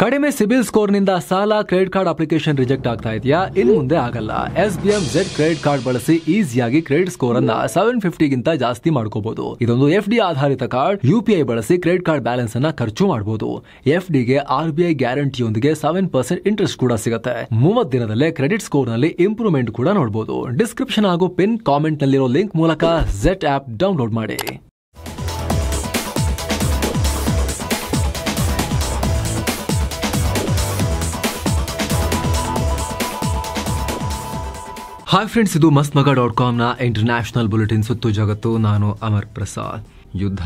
ಕಡಿಮೆ ಸಿಬಿಲ್ ಸ್ಕೋರ್ ನಿಂದ ಸಾಲ ಕ್ರೆಡಿಟ್ ಕಾರ್ಡ್ ಅಪ್ಲಿಕೇಶನ್ ರಿಜೆಕ್ಟ್ ಆಗ್ತಾ ಇದೆಯಾ? ಇನ್ನು ಮುಂದೆ ಆಗಲ್ಲ. SBM Z ಕ್ರೆಡಿಟ್ ಕಾರ್ಡ್ ಬಳಸಿ ಈಸಿಯಾಗಿ ಕ್ರೆಡಿಟ್ ಸ್ಕೋರ್ ಅನ್ನ 750 ಗಿಂತ ಜಾಸ್ತಿ ಮಾಡ್ಕೋಬಹುದು. ಇದೊಂದು FD ಆಧಾರಿತ ಕಾರ್ಡ್. UPI ಬಳಸಿ ಕ್ರೆಡಿಟ್ ಕಾರ್ಡ್ ಬ್ಯಾಲೆನ್ಸ್ ಅನ್ನ ಖರ್ಚು ಮಾಡಬಹುದು. FD ಗೆ RBI ಗ್ಯಾರಂಟಿಯೊಂದಿಗೆ 7% ಇಂಟ್ರೆಸ್ಟ್ ಕೂಡ ಸಿಗುತ್ತೆ. 30 ದಿನದಲ್ಲೇ ಕ್ರೆಡಿಟ್ ಸ್ಕೋರ್ ನಲ್ಲಿ ಇಂಪ್ರೂವ್ಮೆಂಟ್ ಕೂಡ ನೋಡಬಹುದು. ಡಿಸ್ಕ್ರಿಪ್ಷನ್ ಹಾಗೂ ಪಿನ್ ಕಾಮೆಂಟ್ ನಲ್ಲಿರೋ ಲಿಂಕ್ ಮೂಲಕ Z ಆಪ್ ಡೌನ್ಲೋಡ್ ಮಾಡಿ. ಹಾಯ್ ಫ್ರೆಂಡ್ಸ್, ಇದು mastmaga.com ನ ಇಂಟರ್ನ್ಯಾಷನಲ್ ಬುಲೆಟಿನ್ ಸುತ್ತು ಜಗತ್ತು. ನಾನು ಅಮರ್ ಪ್ರಸಾದ್. ಯುದ್ಧ,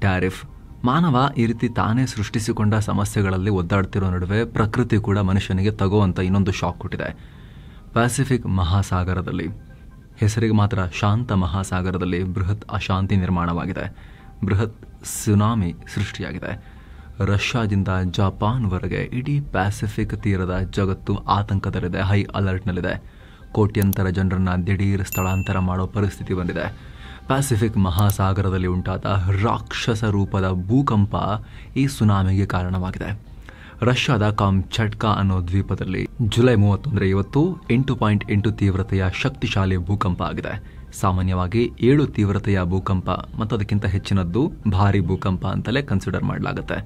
ಟ್ಯಾರಿಫ್, ಮಾನವ ಈ ರೀತಿ ತಾನೇ ಸೃಷ್ಟಿಸಿಕೊಂಡ ಸಮಸ್ಯೆಗಳಲ್ಲಿ ಒದ್ದಾಡ್ತಿರೋ ನಡುವೆ ಪ್ರಕೃತಿ ಕೂಡ ಮನುಷ್ಯನಿಗೆ ತಗೋವಂಥ ಇನ್ನೊಂದು ಶಾಕ್ ಕೊಟ್ಟಿದೆ. ಪೆಸಿಫಿಕ್ ಮಹಾಸಾಗರದಲ್ಲಿ, ಹೆಸರಿಗೆ ಮಾತ್ರ ಶಾಂತ ಮಹಾಸಾಗರದಲ್ಲಿ ಬೃಹತ್ ಅಶಾಂತಿ ನಿರ್ಮಾಣವಾಗಿದೆ. ಬೃಹತ್ ಸುನಾಮಿ ಸೃಷ್ಟಿಯಾಗಿದೆ. ರಷ್ಯಾದಿಂದ ಜಪಾನ್ವರೆಗೆ ಇಡೀ ಪ್ಯಾಸಿಫಿಕ್ ತೀರದ ಜಗತ್ತು ಆತಂಕದಲ್ಲಿದೆ, ಹೈ ಅಲರ್ಟ್ನಲ್ಲಿದೆ. ಕೋಟ್ಯಂತರ ಜನರನ್ನ ದಿಢೀರ್ ಸ್ಥಳಾಂತರ ಮಾಡೋ ಪರಿಸ್ಥಿತಿ ಬಂದಿದೆ. ಪ್ಯಾಸಿಫಿಕ್ ಮಹಾಸಾಗರದಲ್ಲಿ ಉಂಟಾದ ರಾಕ್ಷಸ ರೂಪದ ಭೂಕಂಪ ಈ ಸುನಾಮಿಗೆ ಕಾರಣವಾಗಿದೆ. ರಷ್ಯಾದ ಕಾಮ್ಚಟ್ಕಾ ಅನ್ನೋ ದ್ವೀಪದಲ್ಲಿ ಜುಲೈ 31 ಇವತ್ತು 8.8 ತೀವ್ರತೆಯ ಶಕ್ತಿಶಾಲಿ ಭೂಕಂಪ ಆಗಿದೆ. ಸಾಮಾನ್ಯವಾಗಿ 7 ತೀವ್ರತೆಯ ಭೂಕಂಪ ಮತ್ತು ಅದಕ್ಕಿಂತ ಹೆಚ್ಚಿನದ್ದು ಭಾರಿ ಭೂಕಂಪ ಅಂತಲೇ ಕನ್ಸಿಡರ್ ಮಾಡಲಾಗುತ್ತೆ.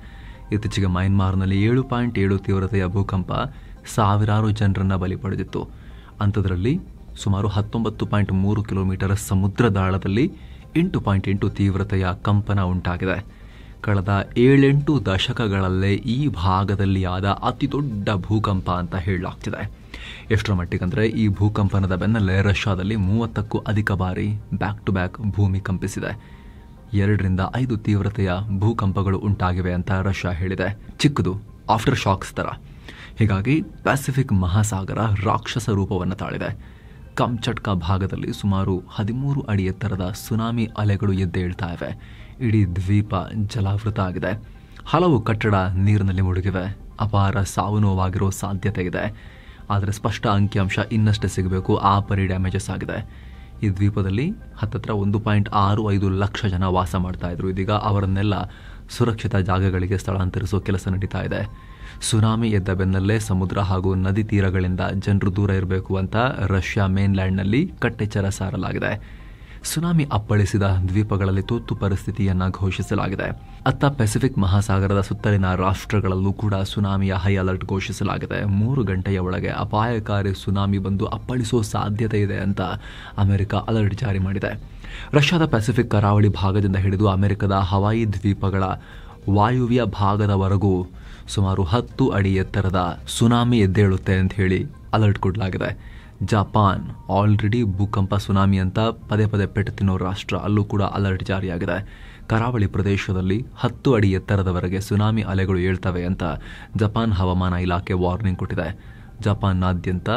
ಇತ್ತೀಚೆಗೆ ಮಯನ್ಮಾರ್ನಲ್ಲಿ 7.7 ತೀವ್ರತೆಯ ಭೂಕಂಪ ಸಾವಿರಾರು ಜನರನ್ನ ಬಲಿ ಪಡೆದಿತ್ತು. ಅಂಥದ್ರಲ್ಲಿ ಸುಮಾರು 19.3 ಕಿಲೋಮೀಟರ್ ಸಮುದ್ರ ದಾಳದಲ್ಲಿ 8.8 ತೀವ್ರತೆಯ ಕಂಪನ ಉಂಟಾಗಿದೆ. ಕಳೆದ 7-8 ದಶಕಗಳಲ್ಲೇ ಈ ಭಾಗದಲ್ಲಿ ಆದ ಅತಿ ದೊಡ್ಡ ಭೂಕಂಪ ಅಂತ ಹೇಳಲಾಗ್ತಿದೆ. ಎಷ್ಟರ ಮಟ್ಟಿಗಂದರೆ ಈ ಭೂಕಂಪನದ ಬೆನ್ನಲ್ಲೇ ರಷ್ಯಾದಲ್ಲಿ 30ಕ್ಕೂ ಅಧಿಕ ಬಾರಿ ಬ್ಯಾಕ್ ಟು ಬ್ಯಾಕ್ ಭೂಮಿ ಕಂಪಿಸಿದೆ. 2-5 ತೀವ್ರತೆಯ ಭೂಕಂಪಗಳು ಉಂಟಾಗಿವೆ ಅಂತ ರಷ್ಯಾ ಹೇಳಿದೆ. ಚಿಕ್ಕದು, ಆಫ್ಟರ್ ಶಾಕ್ಸ್ ಥರ. ಹೀಗಾಗಿ ಪ್ಯಾಸಿಫಿಕ್ ಮಹಾಸಾಗರ ರಾಕ್ಷಸ ರೂಪವನ್ನು ತಾಳಿದೆ. ಕಾಮ್ಚಟ್ಕಾ ಭಾಗದಲ್ಲಿ ಸುಮಾರು 13 ಅಡಿ ಎತ್ತರದ ಸುನಾಮಿ ಅಲೆಗಳು ಎದ್ದೇಳ್ತಾ ಇವೆ. ಇಡೀ ದ್ವೀಪ ಜಲಾವೃತ ಆಗಿದೆ. ಹಲವು ಕಟ್ಟಡ ನೀರಿನಲ್ಲಿ ಮುಳುಗಿವೆ. ಅಪಾರ ಸಾವು ನೋವಾಗಿರೋ ಸಾಧ್ಯತೆ ಇದೆ. ಆದರೆ ಸ್ಪಷ್ಟ ಅಂಕಿಅಂಶ ಇನ್ನಷ್ಟೇ ಸಿಗಬೇಕು. ಆ ಪರಿ ಡ್ಯಾಮೇಜಸ್ ಆಗಿದೆ. ಈ ದ್ವೀಪದಲ್ಲಿ ಹತ್ತತ್ರ 1.65 ಲಕ್ಷ ಜನ ವಾಸ ಮಾಡ್ತಾ ಇದ್ರು. ಇದೀಗ ಅವರನ್ನೆಲ್ಲ ಸುರಕ್ಷಿತ ಜಾಗಗಳಿಗೆ ಸ್ಥಳಾಂತರಿಸುವ ಕೆಲಸ ನಡೀತಾ ಇದೆ. ಸುನಾಮಿ ಎದ್ದ ಬೆನ್ನಲ್ಲೇ ಸಮುದ್ರ ಹಾಗೂ ನದಿ ತೀರಗಳಿಂದ ಜನರು ದೂರ ಇರಬೇಕು ಅಂತ ರಷ್ಯಾ ಮೇನ್ಲ್ಯಾಂಡ್ನಲ್ಲಿ ಕಟ್ಟೆಚ್ಚರ ಸಾರಲಾಗಿದೆ. ಸುನಾಮಿ ಅಪ್ಪಳಿಸಿದ ದ್ವೀಪಗಳಲ್ಲಿ ತುರ್ತು ಪರಿಸ್ಥಿತಿಯನ್ನ ಘೋಷಿಸಲಾಗಿದೆ. ಅತ್ತ ಪೆಸಿಫಿಕ್ ಮಹಾಸಾಗರದ ಸುತ್ತಲಿನ ರಾಷ್ಟ್ರಗಳಲ್ಲೂ ಕೂಡ ಸುನಾಮಿಯ ಹೈ ಅಲರ್ಟ್ ಘೋಷಿಸಲಾಗಿದೆ. 3 ಗಂಟೆಯ ಒಳಗೆ ಅಪಾಯಕಾರಿ ಸುನಾಮಿ ಬಂದು ಅಪ್ಪಳಿಸುವ ಸಾಧ್ಯತೆ ಇದೆ ಅಂತ ಅಮೆರಿಕ ಅಲರ್ಟ್ ಜಾರಿ ಮಾಡಿದೆ. ರಷ್ಯಾದ ಪೆಸಿಫಿಕ್ ಕರಾವಳಿ ಭಾಗದಿಂದ ಹಿಡಿದು ಅಮೆರಿಕದ ಹವಾಯಿ ದ್ವೀಪಗಳ ವಾಯುವ್ಯ ಭಾಗದವರೆಗೂ ಸುಮಾರು 10 ಅಡಿ ಎತ್ತರದ ಸುನಾಮಿ ಎದ್ದೇಳುತ್ತೆ ಅಂತ ಹೇಳಿ ಅಲರ್ಟ್ ಕೊಡಲಾಗಿದೆ. ಜಪಾನ್ ಆಲ್ರೆಡಿ ಭೂಕಂಪ ಸುನಾಮಿ ಅಂತ ಪದೇ ಪದೇ ಪೆಟ್ಟು ತಿನ್ನೋ ರಾಷ್ಟ್ರ. ಅಲ್ಲೂ ಕೂಡ ಅಲರ್ಟ್ ಜಾರಿಯಾಗಿದೆ. ಕರಾವಳಿ ಪ್ರದೇಶದಲ್ಲಿ 10 ಅಡಿ ಎತ್ತರದವರೆಗೆ ಸುನಾಮಿ ಅಲೆಗಳು ಏಳ್ತವೆ ಅಂತ ಜಪಾನ್ ಹವಾಮಾನ ಇಲಾಖೆ ವಾರ್ನಿಂಗ್ ಕೊಟ್ಟಿದೆ. ಜಪಾನ್ನಾದ್ಯಂತ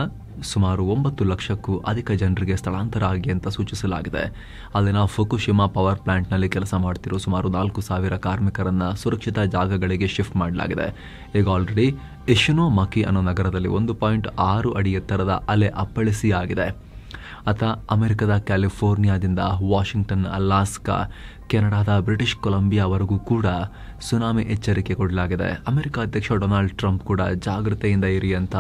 ಸುಮಾರು 9 ಲಕ್ಷಕ್ಕೂ ಅಧಿಕ ಜನರಿಗೆ ಸ್ಥಳಾಂತರ ಆಗಿ ಅಂತ ಸೂಚಿಸಲಾಗಿದೆ. ಅಲ್ಲಿನ ಫುಕುಶಿಮಾ ಪವರ್ ಪ್ಲಾಂಟ್ನಲ್ಲಿ ಕೆಲಸ ಮಾಡ್ತಿರೋ ಸುಮಾರು 4,000 ಕಾರ್ಮಿಕರನ್ನ ಸುರಕ್ಷಿತ ಜಾಗಗಳಿಗೆ ಶಿಫ್ಟ್ ಮಾಡಲಾಗಿದೆ. ಈಗ ಆಲ್ರೆಡಿ ಇಶಿನೋಮಕಿ ಅನ್ನೋ ನಗರದಲ್ಲಿ 1.6 ಅಡಿ ಎತ್ತರದ ಅಲೆ ಅಪ್ಪಳಿಸಿ ಆಗಿದೆ. ಅತ ಅಮೆರಿಕದ ಕ್ಯಾಲಿಫೋರ್ನಿಯಾದಿಂದ ವಾಷಿಂಗ್ಟನ್, ಅಲಾಸ್ಕಾ, ಕೆನಡಾದ ಬ್ರಿಟಿಷ್ ಕೊಲಂಬಿಯಾವರೆಗೂ ಕೂಡ ಸುನಾಮಿ ಎಚ್ಚರಿಕೆ ಕೊಡಲಾಗಿದೆ. ಅಮೆರಿಕ ಅಧ್ಯಕ್ಷ ಡೊನಾಲ್ಡ್ ಟ್ರಂಪ್ ಕೂಡ ಜಾಗೃತೆಯಿಂದ ಇರಿ ಅಂತ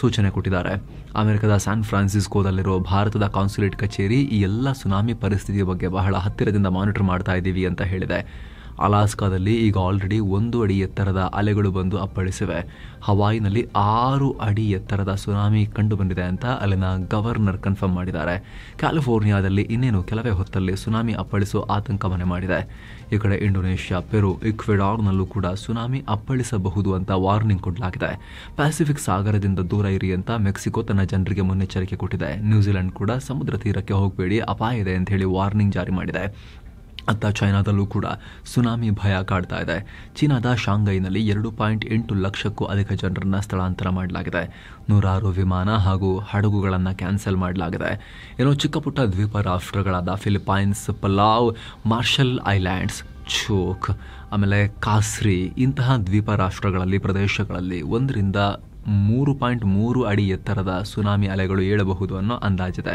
ಸೂಚನೆ ಕೊಟ್ಟಿದ್ದಾರೆ. ಅಮೆರಿಕದ ಸ್ಯಾನ್ ಫ್ರಾನ್ಸಿಸ್ಕೋದಲ್ಲಿರೋ ಭಾರತದ ಕಾನ್ಸುಲೇಟ್ ಕಚೇರಿ ಈ ಎಲ್ಲ ಸುನಾಮಿ ಪರಿಸ್ಥಿತಿಯ ಬಗ್ಗೆ ಬಹಳ ಹತ್ತಿರದಿಂದ ಮಾನಿಟರ್ ಮಾಡ್ತಾ ಇದ್ದೀವಿ ಅಂತ ಹೇಳಿದೆ. ಅಲಾಸ್ಕಾದಲ್ಲಿ ಈಗ ಆಲ್ರೆಡಿ 1 ಅಡಿ ಎತ್ತರದ ಅಲೆಗಳು ಬಂದು ಅಪ್ಪಳಿಸಿವೆ. ಹವಾಯಿನಲ್ಲಿ 6 ಅಡಿ ಎತ್ತರದ ಸುನಾಮಿ ಕಂಡು ಬಂದಿದೆ ಅಂತ ಅಲ್ಲಿನ ಗವರ್ನರ್ ಕನ್ಫರ್ಮ್ ಮಾಡಿದ್ದಾರೆ. ಕ್ಯಾಲಿಫೋರ್ನಿಯಾದಲ್ಲಿ ಇನ್ನೇನು ಕೆಲವೇ ಹೊತ್ತಲ್ಲಿ ಸುನಾಮಿ ಅಪ್ಪಳಿಸುವ ಆತಂಕ ಮನೆ ಮಾಡಿದೆ. ಈ ಕಡೆ ಇಂಡೋನೇಷ್ಯಾ, ಪೆರು, ಇಕ್ವೆಡಾರ್ನಲ್ಲೂ ಕೂಡ ಸುನಾಮಿ ಅಪ್ಪಳಿಸಬಹುದು ಅಂತ ವಾರ್ನಿಂಗ್ ಕೊಡಲಾಗಿದೆ. ಪ್ಯಾಸಿಫಿಕ್ ಸಾಗರದಿಂದ ದೂರ ಇರಿ ಅಂತ ಮೆಕ್ಸಿಕೋ ತನ್ನ ಜನರಿಗೆ ಮುನ್ನೆಚ್ಚರಿಕೆ ಕೊಟ್ಟಿದೆ. ನ್ಯೂಜಿಲೆಂಡ್ ಕೂಡ ಸಮುದ್ರ ತೀರಕ್ಕೆ ಹೋಗಬೇಡಿ, ಅಪಾಯ ಇದೆ ಅಂತ ಹೇಳಿ ವಾರ್ನಿಂಗ್ ಜಾರಿ ಮಾಡಿದೆ. ಅತ್ತ ಚೈನಾದಲ್ಲೂ ಕೂಡ ಸುನಾಮಿ ಭಯ ಕಾಡ್ತಾ ಇದೆ. ಚೀನಾದ ಶಾಂಘೈನಲ್ಲಿ 2.8 ಲಕ್ಷಕ್ಕೂ ಅಧಿಕ ಜನರನ್ನ ಸ್ಥಳಾಂತರ ಮಾಡಲಾಗಿದೆ. 100 ವಿಮಾನ ಹಾಗೂ ಹಡಗುಗಳನ್ನು ಕ್ಯಾನ್ಸಲ್ ಮಾಡಲಾಗಿದೆ. ಏನೋ ಚಿಕ್ಕ ಪುಟ್ಟ ದ್ವೀಪ ರಾಷ್ಟ್ರಗಳಾದ ಫಿಲಿಪೈನ್ಸ್, ಪಲಾವ್, ಮಾರ್ಷಲ್ ಐಲ್ಯಾಂಡ್ಸ್, ಚೋಕ್, ಆಮೇಲೆ ಕಾಸ್ರಿ ಇಂತಹ ದ್ವೀಪ ರಾಷ್ಟ್ರಗಳಲ್ಲಿ ಪ್ರದೇಶಗಳಲ್ಲಿ 3.3 ಅಡಿ ಎತ್ತರದ ಸುನಾಮಿ ಅಲೆಗಳು ಏಳಬಹುದು ಅನ್ನೋ ಅಂದಾಜಿದೆ.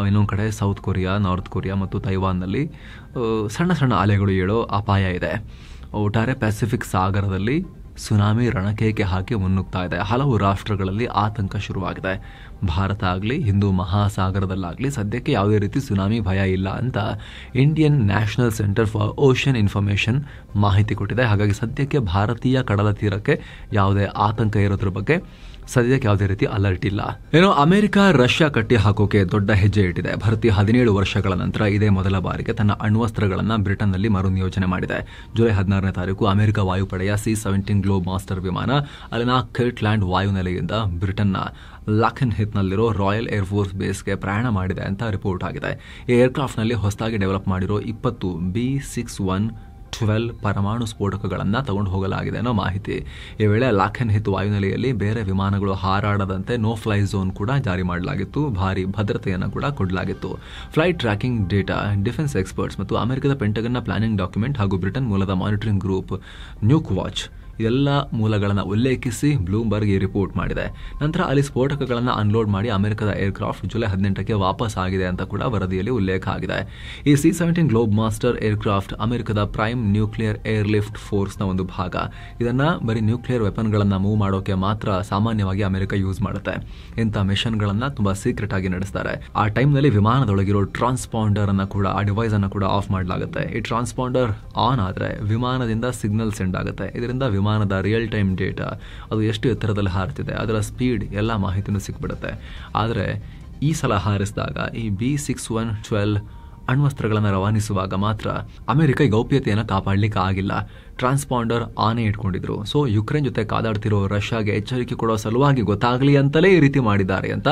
ಇನ್ನೊಂದು ಕಡೆ ಸೌತ್ ಕೊರಿಯಾ, ನಾರ್ತ್ ಕೊರಿಯಾ ಮತ್ತು ತೈವಾನ್ನಲ್ಲಿ ಸಣ್ಣ ಸಣ್ಣ ಅಲೆಗಳು ಏಳೋ ಅಪಾಯ ಇದೆ. ಒಟ್ಟಾರೆ ಪೆಸಿಫಿಕ್ ಸಾಗರದಲ್ಲಿ ಸುನಾಮಿ ರಣಕೇಕೆ ಹಾಕಿ ಮುನ್ನುಗ್ತಾ ಇದೆ. ಹಲವು ರಾಷ್ಟ್ರಗಳಲ್ಲಿ ಆತಂಕ ಶುರುವಾಗಿದೆ. ಭಾರತ ಆಗಲಿ ಹಿಂದೂ ಮಹಾಸಾಗರದಲ್ಲಾಗಲಿ ಸದ್ಯಕ್ಕೆ ಯಾವುದೇ ರೀತಿ ಸುನಾಮಿ ಭಯ ಇಲ್ಲ ಅಂತ Indian national centre for ocean information ಮಾಹಿತಿ ಕೊಟ್ಟಿದೆ. ಹಾಗಾಗಿ ಸದ್ಯಕ್ಕೆ ಭಾರತೀಯ ಕಡಲ ತೀರಕ್ಕೆ ಯಾವುದೇ ಆತಂಕ ಇರೋದ್ರ ಬಗ್ಗೆ ಸದ್ಯಕ್ಕೆ ಯಾವುದೇ ರೀತಿ ಅಲರ್ಟ್ ಇಲ್ಲ. ಏನೋ ಅಮೆರಿಕ ರಷ್ಯಾ ಕಟ್ಟಿ ಹಾಕೋಕೆ ದೊಡ್ಡ ಹೆಜ್ಜೆ ಇಟ್ಟಿದೆ. ಭಾರತೀಯ 17 ವರ್ಷಗಳ ನಂತರ ಇದೇ ಮೊದಲ ಬಾರಿಗೆ ತನ್ನ ಅಣ್ವಸ್ತ್ರಗಳನ್ನು ಬ್ರಿಟನ್ನಲ್ಲಿ ಮರು ನಿಯೋಜನೆ ಮಾಡಿದೆ. ಜುಲೈ 16ನೇ ತಾರೀಕು ಅಮೆರಿಕ ವಾಯುಪಡೆಯ C-17 ಗ್ಲೋಬ್ ಮಾಸ್ಟರ್ ವಿಮಾನ ಅಲ್ಲಿನ ಕರ್ಟ್ಲ್ಯಾಂಡ್ ವಾಯುನೆಲೆಯಿಂದ ಬ್ರಿಟನ್ನ ಲಾಕೆನ್ಹಿತ್ನಲ್ಲಿರೋ ರಾಯಲ್ ಏರ್ಫೋರ್ಸ್ ಬೇಸ್ಗೆ ಪ್ರಯಾಣ ಮಾಡಿದೆ ಅಂತ ರಿಪೋರ್ಟ್ ಆಗಿದೆ. ಈ ಏರ್ಕ್ರಾಫ್ಟ್ನಲ್ಲಿ ಹೊಸದಾಗಿ ಡೆವಲಪ್ ಮಾಡಿರೋ 20 B-61-12 ಪರಮಾಣು ಸ್ಫೋಟಕಗಳನ್ನು ತಗೊಂಡು ಹೋಗಲಾಗಿದೆ ಅನ್ನೋ ಮಾಹಿತಿ. ಈ ವೇಳೆ ಲಾಕೆನ್ಹಿತ್ ವಾಯುನೆಲೆಯಲ್ಲಿ ಬೇರೆ ವಿಮಾನಗಳು ಹಾರಾಡದಂತೆ ನೋ ಫ್ಲೈ ಝೋನ್ ಕೂಡ ಜಾರಿ ಮಾಡಲಾಗಿತ್ತು. ಭಾರಿ ಭದ್ರತೆಯನ್ನು ಕೂಡ ಕೊಡಲಾಗಿತ್ತು. Flight tracking data, defence experts ಮತ್ತು ಅಮೆರಿಕದ ಪೆಂಟಗನ್ನ ಪ್ಲಾನಿಂಗ್ ಡಾಕ್ಯುಮೆಂಟ್ ಹಾಗೂ ಬ್ರಿಟನ್ ಮೂಲದ ಮಾನಿಟರಿಂಗ್ ಗ್ರೂಪ್ ನ್ಯೂಕ್ ವಾಚ್ ಇದೆಲ್ಲ ಮೂಲಗಳನ್ನು ಉಲ್ಲೇಖಿಸಿ ಬ್ಲೂಮ್ಬರ್ಗ್ ಈ ರಿಪೋರ್ಟ್ ಮಾಡಿದೆ. ನಂತರ ಅಲ್ಲಿ ಸ್ಫೋಟಕಗಳನ್ನು ಅನ್ಲೋಡ್ ಮಾಡಿ ಅಮೆರಿಕದ ಏರ್ಕ್ರಾಫ್ಟ್ ಜುಲೈ 18ಕ್ಕೆ ವಾಪಸ್ ಆಗಿದೆ ಅಂತ ಕೂಡ ವರದಿಯಲ್ಲಿ ಉಲ್ಲೇಖ ಆಗಿದೆ. ಈ C-17 ಗ್ಲೋಬ್ ಮಾಸ್ಟರ್ ಏರ್ಕ್ರಾಫ್ಟ್ ಅಮೆರಿಕದ ಪ್ರೈಮ್ ನ್ಯೂಕ್ಲಿಯರ್ ಏರ್ ಲಿಫ್ಟ್ ಫೋರ್ಸ್ನ ಒಂದು ಭಾಗ. ಇದನ್ನ ಬರೀ ನ್ಯೂಕ್ಲಿಯರ್ ವೆಪನ್ಗಳನ್ನು ಮೂವ್ ಮಾಡೋಕೆ ಮಾತ್ರ ಸಾಮಾನ್ಯವಾಗಿ ಅಮೆರಿಕ ಯೂಸ್ ಮಾಡುತ್ತೆ. ಇಂಥ ಮಿಷನ್ಗಳನ್ನು ತುಂಬಾ ಸೀಕ್ರೆಟ್ ಆಗಿ ನಡೆಸ್ತಾರೆ. ಆ ಟೈಮ್ನಲ್ಲಿ ವಿಮಾನದೊಳಗಿರೋ ಟ್ರಾನ್ಸ್ಪಾಂಡರ್ ಅನ್ನ ಕೂಡ, ಆ ಡಿವೈಸ್ ಅನ್ನು ಕೂಡ ಆಫ್ ಮಾಡಲಾಗುತ್ತೆ. ಈ ಟ್ರಾನ್ಸ್ಪಾಂಡರ್ ಆನ್ ಆದರೆ ವಿಮಾನದಿಂದ ಸಿಗ್ನಲ್ ಸೆಂಡ್ ಆಗುತ್ತೆ. ಇದರಿಂದ ವಿಮಾನದ ರಿಯಲ್ ಟೈಮ್ ಡೇಟಾ, ಅದು ಎಷ್ಟು ಎತ್ತರದಲ್ಲಿ ಹಾರುತ್ತಿದೆ, ಅದರ ಸ್ಪೀಡ್ ಎಲ್ಲ ಮಾಹಿತಿನೂ ಸಿಕ್ಬಿಡುತ್ತೆ. ಆದರೆ ಈ ಸಲ ಹಾರಿಸಿದಾಗ ಈ B-61-12 ಅಣ್ವಸ್ತ್ರಗಳನ್ನು ರವಾನಿಸುವಾಗ ಮಾತ್ರ ಅಮೆರಿಕ ಗೌಪ್ಯತೆಯನ್ನು ಕಾಪಾಡಲಿಕ್ಕೆ ಆಗಿಲ್ಲ. ಟ್ರಾನ್ಸ್ಪಾಂಡರ್ ಆನೇ ಇಟ್ಕೊಂಡಿದ್ರು. ಸೊ ಯುಕ್ರೇನ್ ಜೊತೆ ಕಾದಾಡ್ತಿರೋ ರಷ್ಯಾಗೆ ಎಚ್ಚರಿಕೆ ಕೊಡೋ ಸಲುವಾಗಿ ಗೊತ್ತಾಗಲಿ ಅಂತಲೇ ಈ ರೀತಿ ಮಾಡಿದ್ದಾರೆ ಅಂತ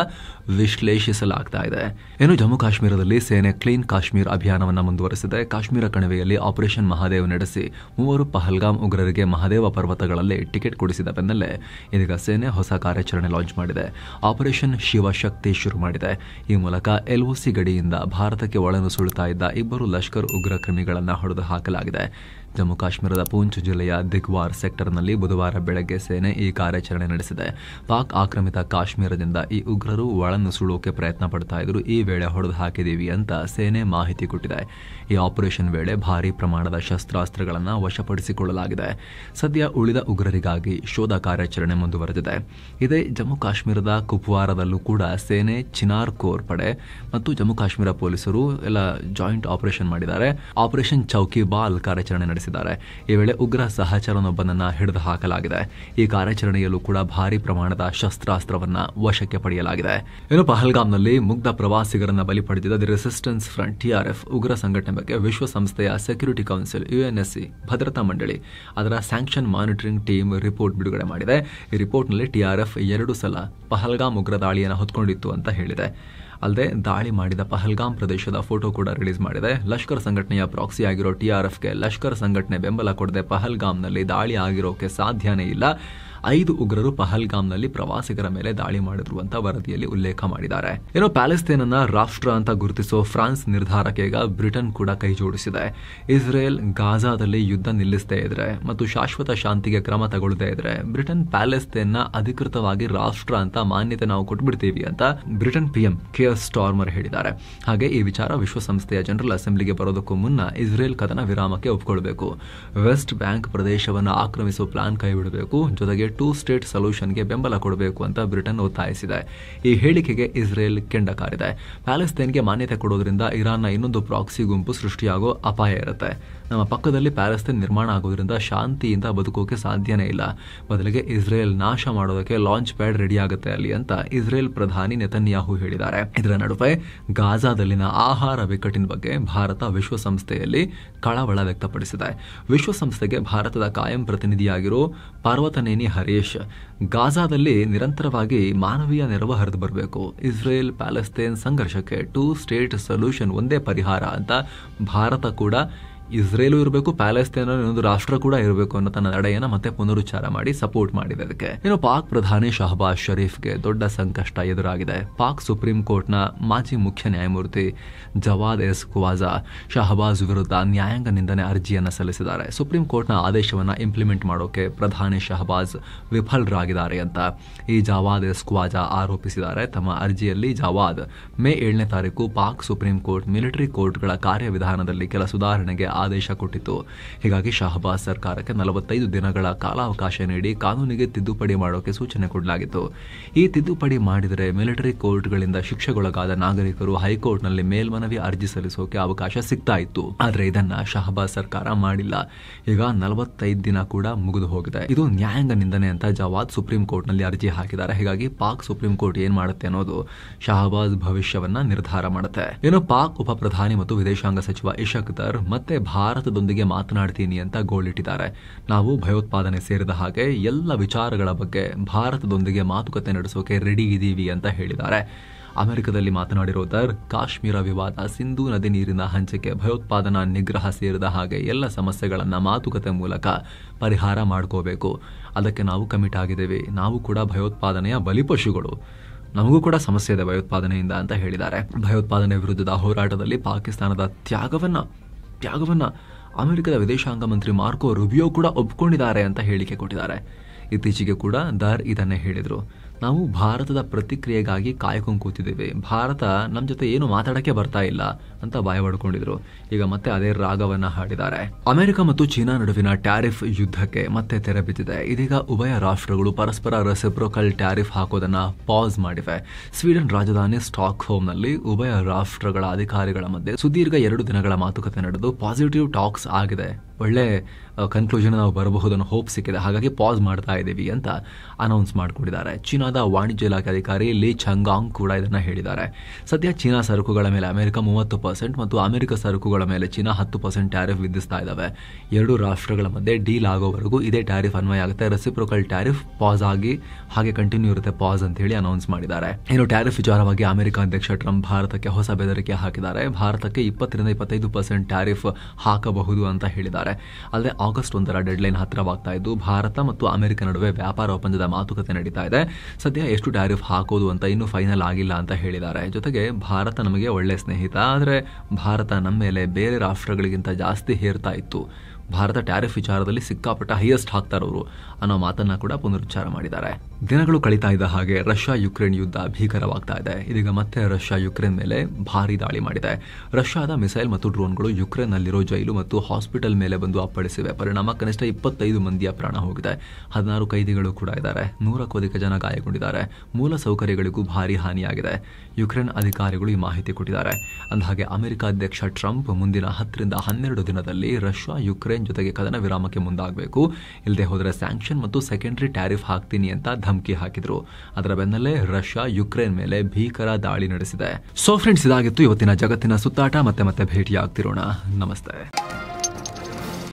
ವಿಶ್ಲೇಷಿಸಲಾಗ್ತಾ ಇದೆ. ಏನು ಜಮ್ಮು ಕಾಶ್ಮೀರದಲ್ಲಿ ಸೇನೆ ಕ್ಲೀನ್ ಕಾಶ್ಮೀರ್ ಅಭಿಯಾನವನ್ನು ಮುಂದುವರೆಸಿದೆ. ಕಾಶ್ಮೀರ ಕಣಿವೆಯಲ್ಲಿ ಆಪರೇಷನ್ ಮಹಾದೇವ್ ನಡೆಸಿ 3 ಪಹಲ್ಗಾಮ್ ಉಗ್ರರಿಗೆ ಮಹಾದೇವ ಪರ್ವತಗಳಲ್ಲಿ ಟಿಕೆಟ್ ಕೊಡಿಸಿದ ಬೆನ್ನಲ್ಲೇ ಇದೀಗ ಸೇನೆ ಹೊಸ ಕಾರ್ಯಾಚರಣೆ ಲಾಂಚ್ ಮಾಡಿದೆ. ಆಪರೇಷನ್ ಶಿವಶಕ್ತಿ ಶುರು ಮಾಡಿದೆ. ಈ ಮೂಲಕ LOC ಗಡಿಯಿಂದ ಭಾರತಕ್ಕೆ ಒಳನುಸುಳುತ್ತಾ ಇದ್ದ 2 ಲಷ್ಕರ್ ಉಗ್ರ ಕ್ರಿಮಿಗಳನ್ನು ಹೊಡೆದು ಹಾಕಲಾಗಿದೆ. ಜಮ್ಮು ಕಾಶ್ಮೀರದ ಪೂಂಚ್ ಜಿಲ್ಲೆಯ ದಿಗ್ವಾರ್ ಸೆಕ್ಟರ್ನಲ್ಲಿ ಬುಧವಾರ ಬೆಳಗ್ಗೆ ಸೇನೆ ಈ ಕಾರ್ಯಾಚರಣೆ ನಡೆಸಿದೆ. ಪಾಕ್ ಆಕ್ರಮಿತ ಕಾಶ್ಮೀರದಿಂದ ಈ ಉಗ್ರರು ಒಳನುಸುಳೋಕೆ ಪ್ರಯತ್ನ ಪಡ್ತಾ ಇದ್ರು. ಈ ವೇಳೆ ಹೊಡೆದು ಹಾಕಿದೀವಿ ಅಂತ ಸೇನೆ ಮಾಹಿತಿ ಕೊಟ್ಟಿದೆ. ಈ ಆಪರೇಷನ್ ವೇಳೆ ಭಾರೀ ಪ್ರಮಾಣದ ಶಸ್ತ್ರಾಸ್ತ್ರಗಳನ್ನು ವಶಪಡಿಸಿಕೊಳ್ಳಲಾಗಿದೆ. ಸದ್ಯ ಉಳಿದ ಉಗ್ರರಿಗಾಗಿ ಶೋಧ ಕಾರ್ಯಾಚರಣೆ ಮುಂದುವರೆದಿದೆ. ಇದೇ ಜಮ್ಮು ಕಾಶ್ಮೀರದ ಕುಪ್ವಾರದಲ್ಲೂ ಕೂಡ ಸೇನೆ, ಚಿನಾರ್ ಕೋರ್ ಪಡೆ ಮತ್ತು ಜಮ್ಮು ಕಾಶ್ಮೀರ ಪೊಲೀಸರು ಎಲ್ಲ ಜಾಯಿಂಟ್ ಆಪರೇಷನ್ ಮಾಡಿದ್ದಾರೆ. ಆಪರೇಷನ್ ಚೌಕಿ ಬಾಲ್ ಕಾರ್ಯಾಚರಣೆ ನಡೆಸಿದ್ದಾರೆ. ಈ ವೇಳೆ ಉಗ್ರ ಸಹಚರನೊಬ್ಬನನ್ನ ಹಿಡಿದು ಹಾಕಲಾಗಿದೆ. ಈ ಕಾರ್ಯಾಚರಣೆಯಲ್ಲೂ ಕೂಡ ಭಾರಿ ಪ್ರಮಾಣದ ಶಸ್ತ್ರಾಸ್ತ್ರವನ್ನ ವಶಕ್ಕೆ ಪಡೆಯಲಾಗಿದೆ. ಇನ್ನು ಪಹಲ್ಗಾಮ್ನಲ್ಲಿ ಮುಗ್ಧ ಪ್ರವಾಸಿಗರನ್ನ ಬಲಿ ಪಡೆದಿದ್ದ ದಿ ರೆಸಿಸ್ಟೆನ್ಸ್ ಫ್ರಂಟ್ TRF ಉಗ್ರ ಸಂಘಟನೆ ಬಗ್ಗೆ ವಿಶ್ವಸಂಸ್ಥೆಯ ಸೆಕ್ಯೂರಿಟಿ ಕೌನ್ಸಿಲ್ UNSC ಭದ್ರತಾ ಮಂಡಳಿ ಅದರ ಸ್ಯಾಂಕ್ಷನ್ ಮಾನಿಟರಿಂಗ್ ಟೀಮ್ ರಿಪೋರ್ಟ್ ಬಿಡುಗಡೆ ಮಾಡಿದೆ. ಈ ರಿಪೋರ್ಟ್ನಲ್ಲಿ TRF 2 ಸಲ ಪಹಲ್ಗಾಮ್ ಉಗ್ರ ದಾಳಿಯನ್ನು ಹೊತ್ಕೊಂಡಿತ್ತು ಅಂತ ಹೇಳಿದೆ. ಅಲ್ಲದೆ ದಾಳಿ ಮಾಡಿದ ಪಹಲ್ಗಾಮ್ ಪ್ರದೇಶದ ಫೋಟೋ ಕೂಡ ರಿಲೀಸ್ ಮಾಡಿದೆ. ಲಷ್ಕರ್ ಸಂಘಟನೆಯ ಪ್ರಾಕ್ಸಿ ಆಗಿರೋ TRFಗೆ ಲಷ್ಕರ್ ಸಂಘಟನೆ ಬೆಂಬಲ ಕೊಡದೆ ಪಹಲ್ಗಾಮ್ನಲ್ಲಿ ದಾಳಿ ಆಗಿರೋಕೆ ಸಾಧ್ಯನೇ ಇಲ್ಲ. 5 ಉಗ್ರರು ಪಹಲ್ಗಾಮ್ನಲ್ಲಿ ಪ್ರವಾಸಿಗರ ಮೇಲೆ ದಾಳಿ ಮಾಡಿದ್ರು ಅಂತ ವರದಿಯಲ್ಲಿ ಉಲ್ಲೇಖ ಮಾಡಿದ್ದಾರೆ. ಏನೋ ಪ್ಯಾಲೆಸ್ತೇನನ್ನ ರಾಷ್ಟ್ರ ಅಂತ ಗುರುತಿಸೋ ಫ್ರಾನ್ಸ್ ನಿರ್ಧಾರಕ್ಕೆ ಈಗ ಬ್ರಿಟನ್ ಕೂಡ ಕೈ ಜೋಡಿಸಿದೆ. ಇಸ್ರೇಲ್ ಗಾಜಾದಲ್ಲಿ ಯುದ್ಧ ನಿಲ್ಲಿಸದೇ ಇದ್ರೆ ಮತ್ತು ಶಾಶ್ವತ ಶಾಂತಿಗೆ ಕ್ರಮ ತಗೊಳ್ಳದೇ ಇದ್ರೆ ಬ್ರಿಟನ್ ಪ್ಯಾಲೆಸ್ತೇನ್ನ ಅಧಿಕೃತವಾಗಿ ರಾಷ್ಟ್ರ ಅಂತ ಮಾನ್ಯತೆ ನಾವು ಕೊಟ್ಬಿಡ್ತೀವಿ ಅಂತ ಬ್ರಿಟನ್ PM ಕಿಯರ್ ಸ್ಟಾರ್ಮರ್ ಹೇಳಿದ್ದಾರೆ. ಹಾಗೆ ಈ ವಿಚಾರ ವಿಶ್ವಸಂಸ್ಥೆಯ ಜನರಲ್ ಅಸೆಂಬ್ಲಿಗೆ ಬರೋದಕ್ಕೂ ಮುನ್ನ ಇಸ್ರೇಲ್ ಕದನ ವಿರಾಮಕ್ಕೆ ಒಪ್ಪಿಕೊಳ್ಬೇಕು, ವೆಸ್ಟ್ ಬ್ಯಾಂಕ್ ಪ್ರದೇಶವನ್ನು ಆಕ್ರಮಿಸುವ ಪ್ಲಾನ್ ಕೈಬಿಡಬೇಕು, ಜೊತೆಗೆ 2 ಸ್ಟೇಟ್ ಸೊಲ್ಯೂಷನ್ಗೆ ಬೆಂಬಲ ಕೊಡಬೇಕು ಅಂತ ಬ್ರಿಟನ್ ಒತ್ತಾಯಿಸಿದೆ. ಈ ಹೇಳಿಕೆಗೆ ಇಸ್ರೇಲ್ ಕೆಂಡ ಕಾರಿದೆ. ಪ್ಯಾಲೆಸ್ತೇನ್ಗೆ ಮಾನ್ಯತೆ ಕೊಡೋದ್ರಿಂದ ಇರಾನ್ನ ಇನ್ನೊಂದು ಪ್ರಾಕ್ಸಿ ಗುಂಪು ಸೃಷ್ಟಿಯಾಗೋ ಅಪಾಯ ಇರುತ್ತೆ. ನಮ್ಮ ಪಕ್ಕದಲ್ಲಿ ಪ್ಯಾಲೆಸ್ತೇನ್ ನಿರ್ಮಾಣ ಆಗೋದ್ರಿಂದ ಶಾಂತಿಯಿಂದ ಬದುಕೋಕೆ ಸಾಧ್ಯನೇ ಇಲ್ಲ. ಬದಲಿಗೆ ಇಸ್ರೇಲ್ ನಾಶ ಮಾಡೋದಕ್ಕೆ ಲಾಂಚ್ ಪ್ಯಾಡ್ ರೆಡಿ ಆಗುತ್ತೆ ಅಲ್ಲಿ ಅಂತ ಇಸ್ರೇಲ್ ಪ್ರಧಾನಿ ನೆತನ್ಯಾಹು ಹೇಳಿದ್ದಾರೆ. ಇದರ ನಡುವೆ ಗಾಜಾದಲ್ಲಿನ ಆಹಾರ ಬಿಕ್ಕಟ್ಟಿನ ಬಗ್ಗೆ ಭಾರತ ವಿಶ್ವಸಂಸ್ಥೆಯಲ್ಲಿ ಕಳವಳ ವ್ಯಕ್ತಪಡಿಸಿದೆ. ವಿಶ್ವಸಂಸ್ಥೆಗೆ ಭಾರತದ ಕಾಯಂ ಪ್ರತಿನಿಧಿಯಾಗಿರೋ ಪರ್ವತನೇನಿ ಹರೀಶ್, ಗಾಜಾದಲ್ಲಿ ನಿರಂತರವಾಗಿ ಮಾನವೀಯ ನೆರವು ಹರಿದು ಬರಬೇಕು, ಇಸ್ರೇಲ್ ಪ್ಯಾಲೆಸ್ತೇನ್ ಸಂಘರ್ಷಕ್ಕೆ 2 ಸ್ಟೇಟ್ ಸೊಲ್ಯೂಷನ್ ಒಂದೇ ಪರಿಹಾರ ಅಂತ ಭಾರತ ಕೂಡ ಇಸ್ರೇಲು ಇರಬೇಕು, ಪ್ಯಾಲೆಸ್ತೇನ್ ಇನ್ನೊಂದು ರಾಷ್ಟ್ರ ಕೂಡ ಇರಬೇಕು ಅನ್ನೋ ತನ್ನ ನಡೆಯನ್ನು ಮತ್ತೆ ಪುನರುಚ್ಚಾರ ಮಾಡಿ ಸಪೋರ್ಟ್ ಮಾಡಿದೆ. ಅದಕ್ಕೆ ಇನ್ನು ಪಾಕ್ ಪ್ರಧಾನಿ ಶಹಬಾಜ್ ಶರೀಫ್ಗೆ ದೊಡ್ಡ ಸಂಕಷ್ಟ ಎದುರಾಗಿದೆ. ಪಾಕ್ ಸುಪ್ರೀಂ ಕೋರ್ಟ್ನ ಮಾಜಿ ಮುಖ್ಯ ನ್ಯಾಯಮೂರ್ತಿ ಜವಾದ್ ಎಸ್ ಖವಾಜಾ ಶಹಬಾಜ್ ವಿರುದ್ಧ ನ್ಯಾಯಾಂಗ ನಿಂದನೆ ಅರ್ಜಿಯನ್ನು ಸಲ್ಲಿಸಿದ್ದಾರೆ. ಸುಪ್ರೀಂ ಕೋರ್ಟ್ನ ಆದೇಶವನ್ನು ಇಂಪ್ಲಿಮೆಂಟ್ ಮಾಡೋಕೆ ಪ್ರಧಾನಿ ಶಹಬಾಜ್ ವಿಫಲರಾಗಿದ್ದಾರೆ ಅಂತ ಈ ಜವಾದ್ ಎಸ್ ಖವಾಜಾ ಆರೋಪಿಸಿದ್ದಾರೆ. ತಮ್ಮ ಅರ್ಜಿಯಲ್ಲಿ ಜವಾದ್ ಮೇ 7ನೇ ತಾರೀಕು ಪಾಕ್ ಸುಪ್ರೀಂ ಕೋರ್ಟ್ ಮಿಲಿಟರಿ ಕೋರ್ಟ್ಗಳ ಕಾರ್ಯವಿಧಾನದಲ್ಲಿ ಕೆಲ ಸುಧಾರಣೆಗೆ ಆದೇಶ ಕೊಟ್ಟಿತ್ತು. ಹೀಗಾಗಿ ಶಹಬಾಜ್ ಸರ್ಕಾರಕ್ಕೆ 45 ದಿನಗಳ ಕಾಲಾವಕಾಶ ನೀಡಿ ಕಾನೂನಿಗೆ ತಿದ್ದುಪಡಿ ಮಾಡೋಕೆ ಸೂಚನೆ ಕೊಡಲಾಗಿತ್ತು. ಈ ತಿದ್ದುಪಡಿ ಮಾಡಿದರೆ ಮಿಲಿಟರಿ ಕೋರ್ಟ್ಗಳಿಂದ ಶಿಕ್ಷೆಗೊಳಗಾದ ನಾಗರಿಕರು ಹೈಕೋರ್ಟ್ನಲ್ಲಿ ಮೇಲ್ಮನವಿ ಅರ್ಜಿ ಸಲ್ಲಿಸೋಕೆ ಅವಕಾಶ ಸಿಗ್ತಾ ಇತ್ತು. ಆದ್ರೆ ಇದನ್ನ ಶಹಬಾಜ್ ಸರ್ಕಾರ ಮಾಡಿಲ್ಲ. ಈಗ 45 ದಿನ ಕೂಡ ಮುಗಿದು ಹೋಗಿದೆ. ಇದು ನ್ಯಾಯಾಂಗ ನಿಂದನೆ ಅಂತ ಜವಾದ್ ಸುಪ್ರೀಂ ಕೋರ್ಟ್ ನಲ್ಲಿ ಅರ್ಜಿ ಹಾಕಿದ್ದಾರೆ. ಹೀಗಾಗಿ ಪಾಕ್ ಸುಪ್ರೀಂ ಕೋರ್ಟ್ ಏನ್ ಮಾಡುತ್ತೆ ಅನ್ನೋದು ಶಹಬಾಜ್ ಭವಿಷ್ಯವನ್ನ ನಿರ್ಧಾರ ಮಾಡುತ್ತೆ. ಇನ್ನು ಪಾಕ್ ಉಪ ಪ್ರಧಾನಿ ಮತ್ತು ವಿದೇಶಾಂಗ ಸಚಿವ ಇಶಕ್ ದರ್ ಮತ್ತೆ ಭಾರತದೊಂದಿಗೆ ಮಾತನಾಡ್ತೀನಿ ಅಂತ ಗೋಳಿಟ್ಟಿದ್ದಾರೆ. ನಾವು ಭಯೋತ್ಪಾದನೆ ಸೇರಿದ ಹಾಗೆ ಎಲ್ಲ ವಿಚಾರಗಳ ಬಗ್ಗೆ ಭಾರತದೊಂದಿಗೆ ಮಾತುಕತೆ ನಡೆಸೋಕೆ ರೆಡಿ ಇದೀವಿ ಅಂತ ಹೇಳಿದ್ದಾರೆ. ಅಮೆರಿಕದಲ್ಲಿ ಮಾತನಾಡಿರೋ ದರ್, ಕಾಶ್ಮೀರ ವಿವಾದ, ಸಿಂಧೂ ನದಿ ನೀರಿನ ಹಂಚಿಕೆ, ಭಯೋತ್ಪಾದನಾ ನಿಗ್ರಹ ಸೇರಿದ ಹಾಗೆ ಎಲ್ಲ ಸಮಸ್ಯೆಗಳನ್ನ ಮಾತುಕತೆ ಮೂಲಕ ಪರಿಹಾರ ಮಾಡ್ಕೋಬೇಕು. ಅದಕ್ಕೆ ನಾವು ಕಮಿಟ್ ಆಗಿದ್ದೇವೆ. ನಾವು ಕೂಡ ಭಯೋತ್ಪಾದನೆಯ ಬಲಿಪಶುಗಳು. ನಮಗೂ ಕೂಡ ಸಮಸ್ಯೆ ಇದೆ ಭಯೋತ್ಪಾದನೆಯಿಂದ ಅಂತ ಹೇಳಿದ್ದಾರೆ. ಭಯೋತ್ಪಾದನೆ ವಿರುದ್ಧದ ಹೋರಾಟದಲ್ಲಿ ಪಾಕಿಸ್ತಾನದ ತ್ಯಾಗವನ್ನ ಅಮೆರಿಕದ ವಿದೇಶಾಂಗ ಮಂತ್ರಿ ಮಾರ್ಕೋ ರುಬಿಯೋ ಕೂಡ ಒಪ್ಕೊಂಡಿದ್ದಾರೆ ಅಂತ ಹೇಳಿಕೆ ಕೊಟ್ಟಿದ್ದಾರೆ. ಇತ್ತೀಚೆಗೆ ಕೂಡ ದರ್ ಇದನ್ನೇ ಹೇಳಿದ್ರು. ನಾವು ಭಾರತದ ಪ್ರತಿಕ್ರಿಯೆಗಾಗಿ ಕಾಯ್ಕೊಂಡು ಕೂತಿದ್ದೇವೆ. ಭಾರತ ನಮ್ಮ ಜೊತೆ ಏನು ಮಾತಾಡಕ್ಕೆ ಬರ್ತಾ ಇಲ್ಲ ಅಂತ ಬಾಯ ಪಡ್ಕೊಂಡಿದ್ರು. ಈಗ ಮತ್ತೆ ಅದೇ ರಾಗವನ್ನ ಹಾಡಿದ್ದಾರೆ. ಅಮೆರಿಕ ಮತ್ತು ಚೀನಾ ನಡುವಿನ ಟ್ಯಾರಿಫ್ ಯುದ್ಧಕ್ಕೆ ಮತ್ತೆ ತೆರೆ ಬಿದ್ದಿದೆ. ಇದೀಗ ಉಭಯ ರಾಷ್ಟ್ರಗಳು ಪರಸ್ಪರ ರೆಸಿಪ್ರೋಕಲ್ ಟ್ಯಾರಿಫ್ ಹಾಕೋದನ್ನ ಪಾಸ್ ಮಾಡಿವೆ. ಸ್ವೀಡನ್ ರಾಜಧಾನಿ ಸ್ಟಾಕ್ ಹೋಮ್ನಲ್ಲಿ ಉಭಯ ರಾಷ್ಟ್ರಗಳ ಅಧಿಕಾರಿಗಳ ಮಧ್ಯೆ ಸುದೀರ್ಘ 2 ದಿನಗಳ ಮಾತುಕತೆ ನಡೆದು ಪಾಸಿಟಿವ್ ಟಾಕ್ಸ್ ಆಗಿದೆ. ಒಳ್ಳೆ ಕನ್ಕ್ಲೂಷನ್ ನಾವು ಬರಬಹುದನ್ನು ಹೋಪ್ ಸಿಕ್ಕಿದೆ. ಹಾಗಾಗಿ ಪಾಸ್ ಮಾಡ್ತಾ ಇದ್ದೀವಿ ಅಂತ ಅನೌನ್ಸ್ ಮಾಡಿಕೊಂಡಿದ್ದಾರೆ. ಚೀನಾದ ವಾಣಿಜ್ಯ ಇಲಾಖೆ ಅಧಿಕಾರಿ ಲೀ ಚಂಗಾಂಗ್ ಕೂಡ ಇದನ್ನ ಹೇಳಿದ್ದಾರೆ. ಸದ್ಯ ಚೀನಾ ಸರಕುಗಳ ಮೇಲೆ ಅಮೆರಿಕ 30% ಮತ್ತು ಅಮೆರಿಕ ಸರಕುಗಳ ಮೇಲೆ ಚೀನಾ 10% ಟ್ಯಾರಿಫ್ ವಿಧಿಸ್ತಾ ಇದ್ದಾವೆ. 2 ರಾಷ್ಟ್ರಗಳ ಮಧ್ಯೆ ಡೀಲ್ ಆಗೋವರೆಗೂ ಇದೇ ಟ್ಯಾರಿಫ್ ಅನ್ವಯ ಆಗುತ್ತೆ. ರೆಸಿಪ್ರೋಕಲ್ ಟ್ಯಾರಿಫ್ ಪಾಸ್ ಆಗಿ ಹಾಗೆ ಕಂಟಿನ್ಯೂ ಇರುತ್ತೆ ಪಾಸ್ ಅಂತ ಹೇಳಿ ಅನೌನ್ಸ್ ಮಾಡಿದ್ದಾರೆ. ಇನ್ನು ಟ್ಯಾರಿಫ್ ವಿಚಾರವಾಗಿ ಅಮೆರಿಕ ಅಧ್ಯಕ್ಷ ಟ್ರಂಪ್ ಭಾರತಕ್ಕೆ ಹೊಸ ಬೆದರಿಕೆ ಹಾಕಿದ್ದಾರೆ. ಭಾರತಕ್ಕೆ 20-25% ಟ್ಯಾರಿಫ್ ಹಾಕಬಹುದು ಅಂತ ಹೇಳಿದ್ದಾರೆ. ಅಲ್ಲದೆ ಆಗಸ್ಟ್ 1ರ ಡೆಡ್ಲೈನ್ ಹತ್ತಿರವಾಗ್ತಾ ಇದ್ದು ಭಾರತ ಮತ್ತು ಅಮೆರಿಕ ನಡುವೆ ವ್ಯಾಪಾರ ಒಪ್ಪಂದದ ಮಾತುಕತೆ ನಡೀತಾ ಇದೆ. ಸದ್ಯ ಎಷ್ಟು ಟ್ಯಾರಿಫ್ ಹಾಕೋದು ಅಂತ ಇನ್ನೂ ಫೈನಲ್ ಆಗಿಲ್ಲ ಅಂತ ಹೇಳಿದ್ದಾರೆ. ಜೊತೆಗೆ ಭಾರತ ನಮಗೆ ಒಳ್ಳೆ ಸ್ನೇಹಿತ, ಆದರೆ ಭಾರತ ನಮ್ಮ ಮೇಲೆ ಬೇರೆ ರಾಷ್ಟ್ರಗಳಿಗಿಂತ ಜಾಸ್ತಿ ಹೇರ್ತಾ ಇತ್ತು. ಭಾರತ ಟ್ಯಾರಿಫ್ ವಿಚಾರದಲ್ಲಿ ಸಿಕ್ಕಾಪಟ್ಟ ಹೈಯೆಸ್ಟ್ ಹಾಕ್ತಾರವರು ಅನ್ನೋ ಮಾತನ್ನ ಕೂಡ ಪುನರುಚ್ಚಾರ ಮಾಡಿದ್ದಾರೆ. ದಿನಗಳು ಕಳೀತಾ ಇದ್ದ ಹಾಗೆ ರಷ್ಯಾ ಯುಕ್ರೇನ್ ಯುದ್ಧ ಭೀಕರವಾಗ್ತಾ ಇದೆ. ಇದೀಗ ಮತ್ತೆ ರಷ್ಯಾ ಯುಕ್ರೇನ್ ಮೇಲೆ ಭಾರಿ ದಾಳಿ ಮಾಡಿದೆ. ರಷ್ಯಾದ ಮಿಸೈಲ್ ಮತ್ತು ಡ್ರೋನ್ಗಳು ಯುಕ್ರೇನ್ನಲ್ಲಿರೋ ಜೈಲು ಮತ್ತು ಹಾಸ್ಪಿಟಲ್ ಮೇಲೆ ಬಂದು ಅಪ್ಪಳಿಸಿವೆ. ಪರಿಣಾಮ ಕನಿಷ್ಠ 25 ಮಂದಿಯ ಪ್ರಾಣ ಹೋಗಿದೆ. 16 ಕೈದಿಗಳು ಕೂಡ ಇದ್ದಾರೆ. 100ಕ್ಕೂ ಅಧಿಕ ಜನ ಗಾಯಗೊಂಡಿದ್ದಾರೆ. ಮೂಲ ಸೌಕರ್ಯಗಳಿಗೂ ಭಾರಿ ಹಾನಿಯಾಗಿದೆ. ಯುಕ್ರೇನ್ ಅಧಿಕಾರಿಗಳು ಈ ಮಾಹಿತಿ ಕೊಟ್ಟಿದ್ದಾರೆ. ಅಂದಹಾಗೆ ಅಮೆರಿಕ ಅಧ್ಯಕ್ಷ ಟ್ರಂಪ್ ಮುಂದಿನ 10-12 ದಿನದಲ್ಲಿ ರಷ್ಯಾ ಯುಕ್ರೇನ್ ಜೊತೆಗೆ ಕದನ ವಿರಾಮಕ್ಕೆ ಮುಂದಾಗಬೇಕು. ಇಲ್ಲದೆ ಹೋದರೆ ಸ್ಯಾಂಕ್ಷನ್ ಮತ್ತು ಸೆಕೆಂಡರಿ ಟ್ಯಾರಿಫ್ ಹಾಕ್ತೀನಿ ಅಂತ ಧಮಕಿ ಹಾಕಿದ್ರು. ಅದರ ಬೆನ್ನಲ್ಲೇ ರಷ್ಯಾ ಯುಕ್ರೇನ್ ಮೇಲೆ ಭೀಕರ ದಾಳಿ ನಡೆಸಿದೆ. ಸೊ ಫ್ರೆಂಡ್ಸ್, ಇದಾಗಿತ್ತು ಇವತ್ತಿನ ಜಗತ್ತಿನ ಸುತ್ತಾಟ. ಮತ್ತೆ ಭೇಟಿಯಾಗ್ತಿರೋಣ. ನಮಸ್ತೆ.